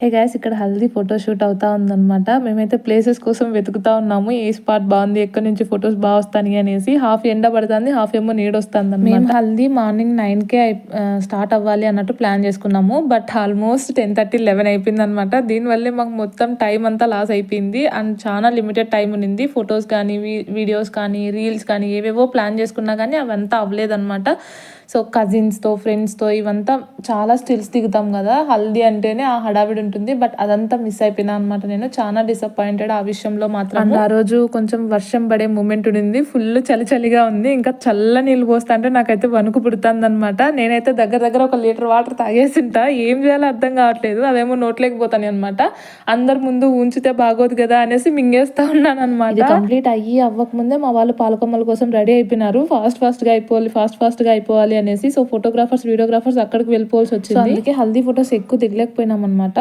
Hey guys ఇక్కడ haldi photoshoot అవుతా ఉందన్నమాట. మేమైతే ప్లేసెస్ కోసం వెతుకుతా ఉన్నాము. ఏ స్పాట్ బాగుంది, ఎక్కడి నుంచి ఫొటోస్ బాగా వస్తాయి అనేసి. హాఫ్ ఎండ పడుతుంది, హాఫ్ ఏమో నీడొస్తుంది. మేము హల్దీ మార్నింగ్ 9కే స్టార్ట్ అవ్వాలి అన్నట్టు ప్లాన్ చేసుకున్నాము. బట్ ఆల్మోస్ట్ 10:30, 11 అయిపోయింది అనమాట. దీనివల్లే మాకు మొత్తం టైం అంతా లాస్ అయిపోయింది. అండ్ చాలా లిమిటెడ్ టైం ఉన్నింది. ఫొటోస్ కానీ, వీడియోస్ కానీ, రీల్స్ కానీ ఏవేవో ప్లాన్ చేసుకున్నా కానీ అవంతా అవ్వలేదన్నమాట. సో కజిన్స్తో, ఫ్రెండ్స్తో ఇవంతా చాలా స్టిల్స్ దిగుతాం కదా. హల్దీ అంటేనే ఆ హడావిడి ఉంటుంది. బట్ అదంతా మిస్ అయిపోయినా అనమాట. నేను చాలా డిసప్పాయింటెడ్ ఆ విషయంలో మాత్రం. అండ్ ఆ రోజు కొంచెం వర్షం పడే మూమెంట్ ఉండింది. ఫుల్ చలిగా ఉంది. ఇంకా చల్ల నీళ్ళు పోస్తా అంటే నాకైతే వణుకు పుడుతుంది అనమాట. నేనైతే దగ్గర 1 లీటర్ వాటర్ తాగేసింటా. ఏం చేయాలో అర్థం కావట్లేదు. అవేమో నోట్లేకపోతాను అనమాట. అందరు ముందు ఉంచితే బాగోదు కదా అనేసి మింగేస్తా ఉన్నాను అనమాట. ఇది కంప్లీట్ అవ్వక ముందే మా వాళ్ళు పాలకొమ్మల కోసం రెడీ అయిపోయినారు. ఫాస్ట్ గా అయిపోవాలి అనేసి. సో ఫోటోగ్రాఫర్స్, వీడియోగ్రాఫర్స్ అక్కడికి వెళ్ళిపోవాల్సి వచ్చింది. అందుకే హల్దీ ఫొటోస్ ఎక్కువ దిగలేకపోయినాం అనమాట.